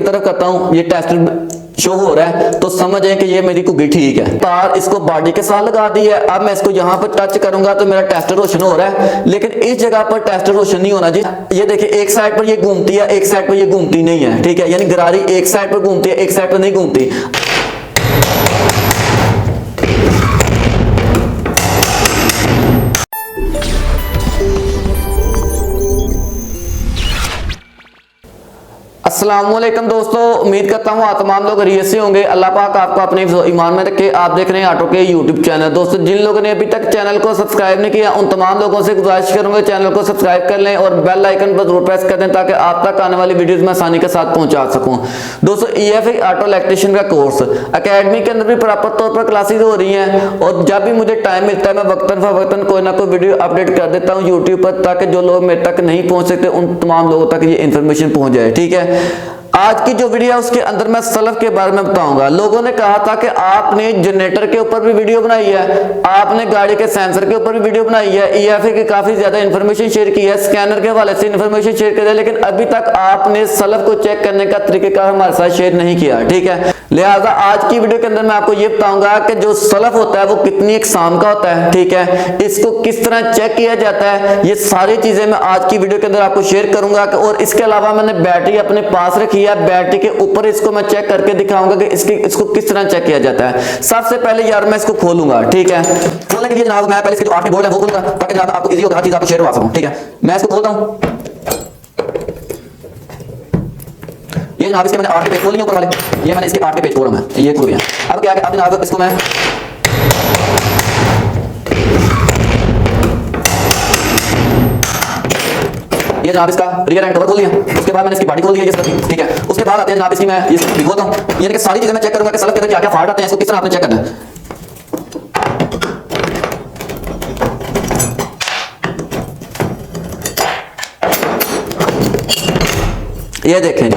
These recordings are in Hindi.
तरफ करता हूं, ये टेस्ट शो हो रहा है तो समझ जाए कि ये मेरी कुगी ठीक है। तार इसको बॉडी के साथ लगा दी है। अब मैं इसको यहां पर टच करूंगा तो मेरा टेस्टर रोशन हो रहा है, लेकिन इस जगह पर टेस्टर रोशन नहीं होना जी। ये देखिए एक साइड पर ये घूमती है, एक साइड पर ये घूमती नहीं है, ठीक है। यानी गरारी एक साइड पर घूमती है, एक साइड पर नहीं घूमती। अस्सलामुअलैकुम दोस्तों, उम्मीद करता हूँ आप तमाम लोग खैरियत से होंगे। अल्लाह पाक आपको अपने ईमान में रखे। आप देख रहे हैं ऑटो के यूट्यूब चैनल। दोस्तों जिन लोगों ने अभी तक चैनल को सब्सक्राइब नहीं किया उन तमाम लोगों से गुजारिश करूंगा चैनल को सब्सक्राइब कर लें और बेल आइकन पर जरूर प्रेस कर दें ताकि आप तक आने वाली वीडियोस में आसानी के साथ पहुंचा सकूं। दोस्तों EFI ऑटो इलेक्ट्रीशियन का कोर्स अकेडमी के अंदर भी प्रॉपर तौर पर क्लासेज हो रही हैं और जब भी मुझे टाइम मिलता है मैं वक्तन फवक्तन कोई ना कोई वीडियो अपडेट कर देता हूँ यूट्यूब पर, ताकि जो लोग मेरे तक नहीं पहुंच सकते उन तमाम लोगों तक ये इन्फॉर्मेशन पहुंच जाए, ठीक है। आज की जो वीडियो है उसके अंदर मैं सलफ के बारे में बताऊंगा। लोगों ने कहा था कि आपने जनरेटर के ऊपर भी वीडियो बनाई है, आपने गाड़ी के सेंसर के ऊपर भी वीडियो बनाई है, EFI की काफी ज्यादा इंफॉर्मेशन शेयर की है, स्कैनर के हवाले से इंफॉर्मेशन शेयर की है, लेकिन अभी तक आपने सलफ को चेक करने का तरीकेकार हमारे साथ शेयर नहीं किया, ठीक है। लिहाजा आज की वीडियो के अंदर मैं आपको ये बताऊंगा कि जो सलफ होता है वो कितनी इकसाम का होता है, ठीक है, इसको किस तरह चेक किया जाता है, ये सारी चीजें मैं आज की वीडियो के अंदर आपको शेयर करूंगा। और इसके अलावा मैंने बैटरी अपने पास रखी है, बैटरी के ऊपर इसको मैं चेक करके दिखाऊंगा कि इसको किस तरह चेक किया जाता है। सबसे पहले यार मैं इसको खोलूंगा, ठीक है। खोलने के लिए जनाब मैं पहले इसके जो आर्मी बोर्ड है वो खोलूंगा ताकि जनाब आपको इजी हो हर चीज आपको शेयर करवा सकूं, ठीक है। मैं इसको खोलता हूं, ये जनाब इसके मैंने आर्मी पेज खोल लिए ऊपर वाले, ये मैंने इसके आर्मी पेज खोला मैं, ये खुल गया। अब क्या है अब जनाब इसको मैं ये जनाब इसका रियर एंड कवर खोल लिया, उसके बाद मैंने इसकी बॉडी खोल दी है जिस तरह, ठीक है। उसके बाद आते हैं जनाब इसकी मैं ये भी खोलता हूं, यानी कि सारी चीजें मैं चेक करूंगा कि सलफ के अंदर क्या क्या फॉल्ट आते हैं, इसको किस तरह आपने चेक करना है। ये देखें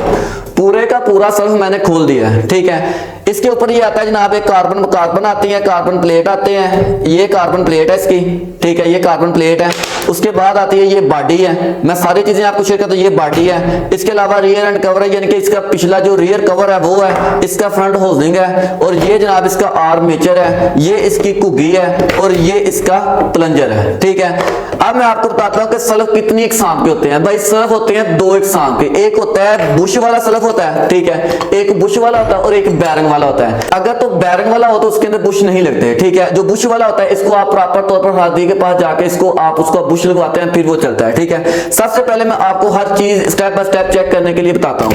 पूरे का पूरा सल्फ मैंने खोल दिया है, ठीक है। इसके ऊपर ये आता है जनाब एक कार्बन आती है, कार्बन प्लेट आते हैं, ये कार्बन प्लेट है इसकी, ठीक है, ये कार्बन प्लेट है। उसके बाद आती है ये बॉडी है, मैं सारी चीजें आपको शेयर करता हूं, ये बॉडी है। इसके अलावा रियर एंड कवर है, यानी कि इसका पिछला जो रियर कवर है वो है, इसका फ्रंट होल्डिंग है, और ये जनाब इसका आर्मेचर है, ये इसकी कुगी है, और ये इसका प्लंजर है, ठीक है। अब मैं आपको बताता हूं कि सल्फ कितनी इकसाम के होते हैं। भाई सल्फ होते हैं दो इकसाम के, एक होता है बुश वाला सल्फ होता है, ठीक है, एक बुश वाला होता है और एक बैरिंग वाला होता है। अगर तो बैरिंग वाला हो तो उसके अंदर बुश नहीं लगते, ठीक है। जो बुश वाला होता है इसको आप प्रॉपर तौर पर हाथी के पास जाके इसको आप उसको बुश लगवाते हैं, फिर वो चलता है, ठीक है। सबसे पहले मैं आपको हर चीज स्टेप बाय स्टेप चेक करने के लिए बताता हूं।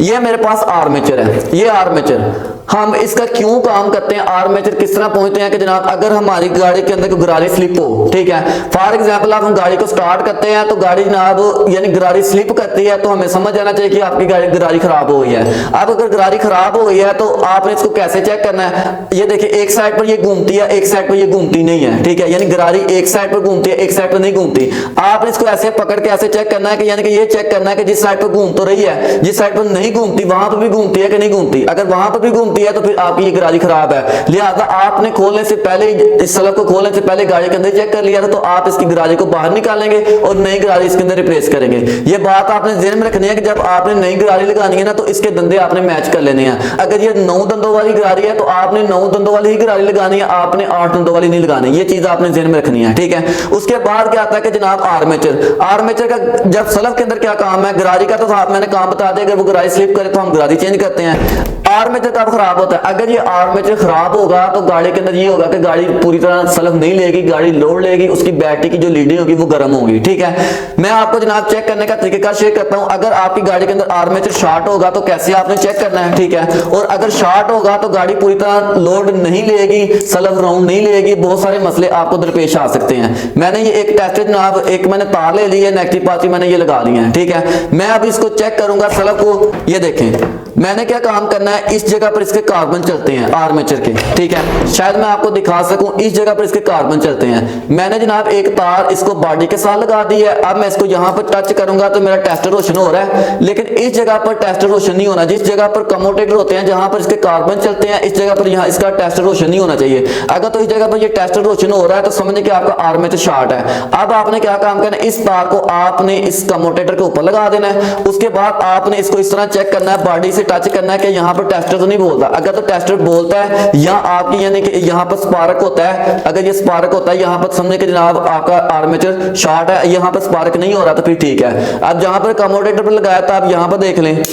ये मेरे पास आर्मेचर है, ये आर्मेचर हम इसका क्यों काम करते हैं, आर्मेचर किस तरह पहुंचते हैं कि जनाब अगर हमारी गाड़ी के अंदर गरारी स्लिप हो, ठीक है, फॉर एग्जांपल आप हम गाड़ी को स्टार्ट करते हैं तो गाड़ी जनाब यानी गरारी स्लिप करती है तो हमें समझ जाना चाहिए कि आपकी गाड़ी गरारी खराब हो गई है। अब अगर गरारी खराब हो गई है तो आपने इसको कैसे चेक करना है। ये देखिए एक साइड पर ये घूमती है, एक साइड पर ये घूमती नहीं है, ठीक है, यानी गरारी एक साइड पर घूमती है, एक साइड पर नहीं घूमती। आपने इसको ऐसे पकड़ के ऐसे चेक करना है कि यानी कि ये चेक करना है कि जिस साइड पर घूम तो रही है, जिस साइड पर नहीं घूमती वहां पर भी घूमती है कि नहीं घूमती। अगर वहां पर भी घूमती है तो फिर आपकी गरारी खराब है। लिहाजा आपने खोलने से पहले, इस सल्फ को खोलने से पहले गाड़ी के अंदर चेक कर लिया था तो आप इसकी गरारी को बाहर निकालेंगे और नई गरारी इसके अंदर रिप्लेस करेंगे। ये बात आपने ध्यान में रखनी है कि जब आपने नई गरारी लगानी है ना तो इसके दंदे आपने मैच कर लेने हैं। अगर ये 9 दंदों वाली गरारी है तो आपने 9 दंदों वाली ही गरारी लगानी है, आपने 8 दंदों वाली नहीं लगानी। ये चीज आपने ध्यान में रखनी है, ठीक है। उसके बाद क्या आता है कि जनाब आर्मेचर, आर्मेचर का जब सल्फ के अंदर क्या काम है, गरारी का तो मैंने काम बता दिया, अगर वो गरारी स्लिप करे तो हम गरारी चेंज करते हैं। आर्मेचर कब खराब होता है, अगर ये आर्मेचर खराब होगा तो गाड़ी के अंदर ये होगा कि गाड़ी पूरी तरह सल्फ नहीं लेगी, गाड़ी लोड लेगी, उसकी बैटरी की जो लीडिंग होगी वो गर्म होगी, ठीक है। मैं आपको जनाब चेक करने का तरीका शेयर करता हूं। अगर आपकी गाड़ी के अंदर आर्मेचर शॉर्ट होगा तो कैसे आपने चेक करना है, ठीक है, और अगर शॉर्ट होगा तो गाड़ी पूरी तरह लोड नहीं लेगी, सल्फ राउंड नहीं लेगी, बहुत सारे मसले आपको दरपेश आ सकते हैं। मैंने ये एक टेस्ट जनाब एक मैंने तार ले ली है, नेगेटिव पास मैंने ये लगा ली है, ठीक है। मैं अब इसको चेक करूंगा सल्फ को। ये देखें मैंने क्या काम करना है, इस जगह पर इसके कार्बन चलते हैं आर्मेचर के, ठीक है, शायद मैं आपको दिखा सकूं इस जगह पर इसके कार्बन चलते हैं। मैंने जनाब एक तार इसको बॉडी के साथ लगा दी है। अब मैं इसको यहां पर टच करूंगा तो मेरा टेस्टर रोशन हो रहा है, लेकिन इस जगह पर टेस्टर रोशन नहीं होना। जिस जगह पर कम्यूटेटर होते हैं जहां पर इसके कार्बन चलते हैं, इस जगह पर यहां इसका टेस्टर रोशन नहीं होना चाहिए। अगर तो इस जगह पर ये टेस्टर रोशन हो रहा है तो समझिए कि आपका आर्मेचर शॉर्ट है। अब आपने क्या काम करना है, इस तार को आपने इस कम्यूटेटर के ऊपर लगा देना है। उसके बाद आपने इसको इस तरह चेक करना है, बॉडी से टच करना है कि यहाँ पर टेस्टर तो नहीं बोलता। अगर तो टेस्टर बोलता है या आपकी यानी कि यहाँ पर स्पार्क होता है, अगर ये स्पार्क होता है यहाँ पर समझे कि जनाब आपका आर्मेचर शॉर्ट है, यहाँ पर स्पार्क नहीं हो रहा तो फिर ठीक है। अब जहां पर कम्यूटेटर पर लगाया था आप यहाँ पर देख लें,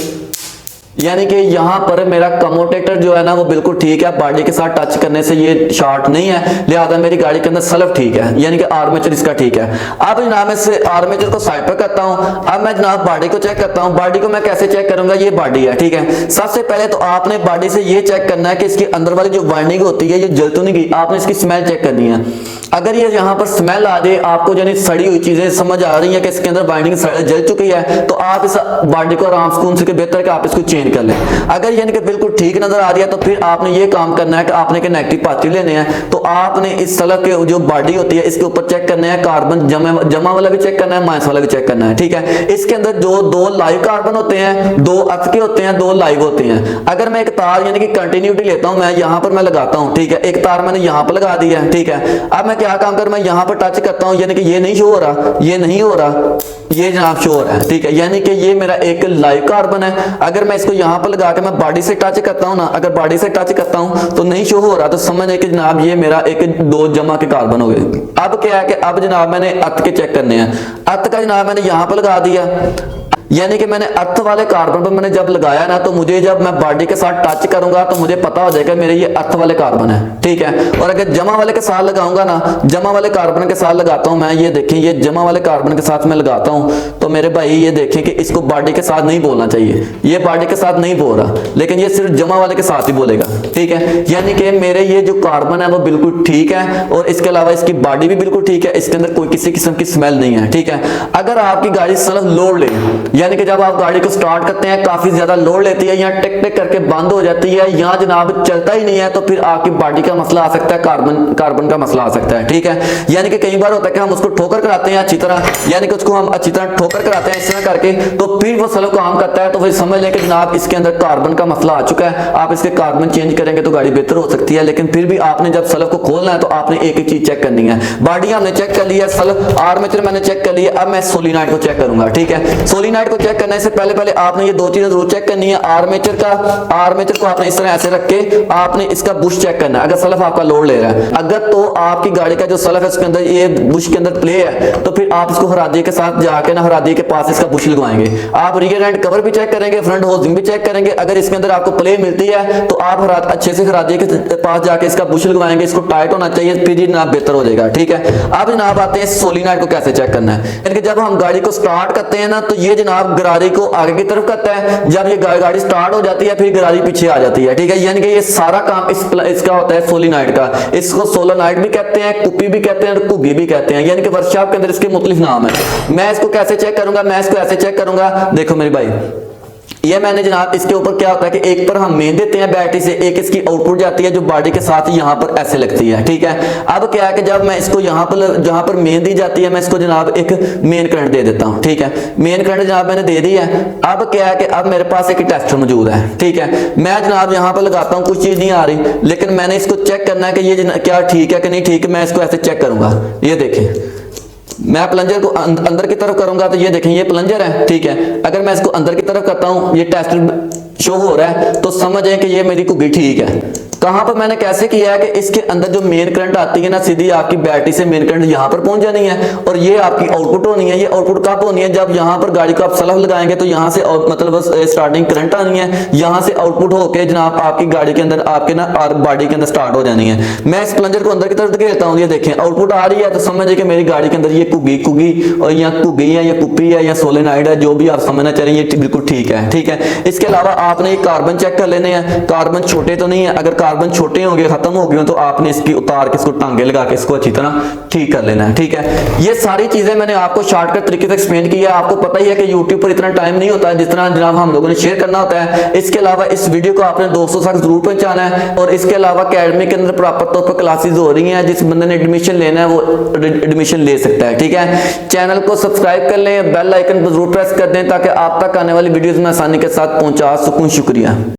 यानी कि यहाँ पर मेरा कम्यूटेटर जो है ना वो बिल्कुल ठीक है, बॉडी के साथ टच करने से ये शॉर्ट नहीं है, लिहाजा मेरी गाड़ी के अंदर सल्फ ठीक है, यानी कि आर्मेचर इसका ठीक है। अब जनाब मैं इस आर्मेचर को साइड पर करता हूँ। अब मैं जनाब बॉडी को चेक करता हूँ। बॉडी को मैं कैसे चेक करूंगा, ये बॉडी है, ठीक है। सबसे पहले तो आपने बॉडी से ये चेक करना है कि इसके अंदर वाली जो वाइंडिंग होती है ये जल तो नहीं गई। आपने इसकी स्मेल चेक करनी है। अगर ये यहाँ पर स्मेल आ जाए, आपको यानी सड़ी हुई चीजें समझ आ रही है कि इसके अंदर बाइंडिंग जल चुकी है, तो आप इस बॉडी को आराम सुकून से बेहतर है कि आप इसको चेंज कर लें। अगर यानी कि बिल्कुल ठीक नजर आ रही है तो फिर आपने ये काम करना है कि आपने के नेगेटिव पॉजिटिव लेने हैं। तो आपने इस सल्फ के जो बॉडी होती है इसके ऊपर चेक करना है, कार्बन जमा वाला भी चेक करना है, माइनस वाला भी चेक करना है, ठीक है। इसके अंदर जो दो लाइव कार्बन होते हैं, दो अर्थ के होते हैं, दो लाइव होते हैं। अगर मैं एक तार यानी कि कंटिन्यूटी लेता हूं, मैं यहां पर मैं लगाता हूं, ठीक है, एक तार मैंने यहां पर लगा दिया है, ठीक है। अब मैं क्या काम कर, मैं यहां पर टच करता हूं, यानी कि ये नहीं शो हो रहा, ये नहीं हो रहा, ये जनाब शो हो रहा है, ठीक है, यानी कि ये मेरा एक लाइव कार्बन है। अगर मैं इसको यहां पर लगा के मैं बॉडी से टच करता हूं ना, अगर बॉडी से टच करता हूं तो नहीं शो हो रहा, तो समझ कि जनाब ये मेरा एक दो जमा के कार्बन हो गए। अब क्या है कि अब जनाब मैंने अर्थ के चेक करने हैं। अर्थ का जनाब मैंने यहां पर लगा दिया, यानी कि मैंने अर्थ वाले कार्बन पर मैंने जब लगाया ना, तो मुझे जब मैं बॉडी के साथ टच करूंगा तो मुझे पता हो जाएगा मेरे ये अर्थ वाले कार्बन है, ठीक है। और अगर जमा वाले के साथ लगाऊंगा ना, जमा वाले कार्बन के साथ लगाता हूं मैं, ये देखें ये जमा वाले कार्बन के साथ मैं लगाता हूं, तो मेरे भाई ये देखें कि इसको बॉडी के साथ नहीं बोलना चाहिए, ये बॉडी के साथ नहीं बोल रहा, लेकिन ये सिर्फ जमा वाले के साथ ही बोलेगा, ठीक है। यानी कि मेरे ये जो कार्बन है वो बिल्कुल ठीक है, और इसके अलावा इसकी बॉडी भी बिल्कुल ठीक है, इसके अंदर कोई किसी किस्म की स्मेल नहीं है, ठीक है। अगर आपकी गाड़ी सल्फ लोड ले, यानी कि जब आप गाड़ी को स्टार्ट करते हैं काफी ज्यादा लोड लेती है, यहाँ टिक टिक करके बंद हो जाती है, यहाँ जनाब चलता ही नहीं है, तो फिर आपकी बॉडी का मसला आ सकता है, कार्बन का मसला आ सकता है, ठीक है। यानी कि कई बार होता है कि हम उसको ठोकर कराते हैं अच्छी तरह, यानी कि उसको हम अच्छी तरह ठोकर कराते हैं इस तरह करके, तो फिर वो सल्फ काम करता है, तो फिर समझ लें कि जनाब इसके अंदर कार्बन का मसला आ चुका है। आप इसके कार्बन चेंज करेंगे तो गाड़ी बेहतर हो सकती है, लेकिन फिर भी आपने जब सल्फ को खोलना है तो आपने एक ही चीज चेक करनी है। बॉडी हमने चेक कर लिया, सल्फ आर्मेचर मैंने चेक कर लिया, अब मैं सोलिनॉइड को चेक करूंगा, ठीक है। सोलिनॉइड को चेक करने से पहले आपने ये दो चीजें जरूर चेक करनी है। आर्मेचर को आपने इस तरह ऐसे रख के आपने इसका बुश चेक करना है, अगर सल्फ आपका लोड ले रहा है। अगर तो आपकी गाड़ी का जो सल्फ है उसके अंदर ये बुश के अंदर प्ले है, तो फिर आप इसको हरादी के साथ जाके ना हरादी के पास इसका बुश लगवाएंगे। आप रियर एंड कवर भी चेक करेंगे, फ्रंट होजिंग भी चेक करेंगे। अगर इसके अंदर आपको प्ले मिलती है तो आप अच्छे से हरादी के पास जाके इसका बुश लगवाएंगे, इसको टाइट होना चाहिए, फिर जनाब बेहतर हो जाएगा, ठीक है। अब जनाब आते हैं सोलिनॉइड को कैसे चेक करना है। यानी कि जब हम गाड़ी को स्टार्ट करते हैं ना, तो ये जनाब गरारी को आगे की तरफ करता है, जब ये गाड़ी स्टार्ट हो जाती है फिर गरारी पीछे आ जाती है, ठीक है। यानी कि ये सारा काम इसका होता है सोलिनॉइड का। इसको सोलेनॉइड भी कहते हैं, कुप्पी भी कहते हैं और कुग्गी भी कहते हैं, यानी कि वर्कशॉप के अंदर इसके मुख्तलिफ नाम है। मैं इसको कैसे चेक करूंगा, मैं इसको ऐसे चेक करूंगा, देखो मेरे भाई, ये मैंने जनाब इसके ऊपर क्या होता है कि एक पर हम मेन देते हैं बैटरी से, एक इसकी आउटपुट जाती है जो बॉडी के साथ यहाँ पर ऐसे लगती है, ठीक है। अब क्या है कि जब मैं इसको यहाँ पर जहां पर मेन दी जाती है, मैं इसको जनाब एक मेन करंट दे देता हूँ, ठीक है। मेन करंट जनाब मैंने दे दी है। अब क्या है कि अब मेरे पास एक टेस्टर मौजूद है, ठीक है। मैं जनाब यहाँ पर लगाता हूँ, कुछ चीज नहीं आ रही, लेकिन मैंने इसको चेक करना है कि ये क्या ठीक है कि नहीं ठीक है। मैं इसको ऐसे चेक करूंगा, ये देखें, मैं प्लंजर को अंदर की तरफ करूंगा तो ये देखें ये प्लंजर है, ठीक है। अगर मैं इसको अंदर की तरफ करता हूं, ये टेस्ट शो हो रहा है, तो समझें कि ये मेरी कुग्गी ठीक है। कहां पर मैंने कैसे किया है कि इसके अंदर जो मेन करंट आती है ना, सीधी आपकी बैटरी से मेन करंट यहां पर पहुंच जानी है, और ये आपकी आउटपुट होनी है। ये आउटपुट कब होनी है, जब यहां पर गाड़ी को आप सल्फ लगाएंगे तो यहां से मतलब स्टार्टिंग करंट आनी है, यहां से आउटपुट होके जनाब आपकी गाड़ी के अंदर आपके ना बॉडी के अंदर स्टार्ट हो जानी है। मैं इस प्लंजर को अंदर की तरफ धकेलता हूं, ये देखें आउटपुट आ रही है, तो समझिए कि मेरी गाड़ी के अंदर ये कुग्गी और या कुग्गी है या कुप्पी है या सोलेनॉइड है, जो भी आप समझना चाह रहे हैं, ये बिल्कुल ठीक है, ठीक है। इसके अलावा आपने कार्बन चेक कर लेने हैं, कार्बन छोटे तो नहीं है। अगर कार्बन छोटे हो गए, खत्म हो गए, तो आपने इसकी उतार के इसको टांगे लगा के इसको अच्छी तरह ठीक कर लेना है। ठीक है, ये सारी चीजें मैंने आपको शॉर्टकट तरीके से एक्सप्लेन किया। आपको पता ही है कि यूट्यूब पर इतना टाइम नहीं होता है जितना जनाब हम लोगों ने शेयर करना होता है। इसके अलावा इस वीडियो को आपने दोस्तों तक जरूर पहुंचाना है। और इसके अलावा अकेडमी के अंदर प्रॉपर तौर पर क्लासेस हो रही हैं, जिस बंदे ने एडमिशन लेना है वो एडमिशन ले सकता है। ठीक है, चैनल को सब्सक्राइब कर लें, बेल आइकन पर जरूर प्रेस कर दें ताकि आप तक आने वाली वीडियोस में आसानी के साथ पहुंचा सकूं। शुक्रिया।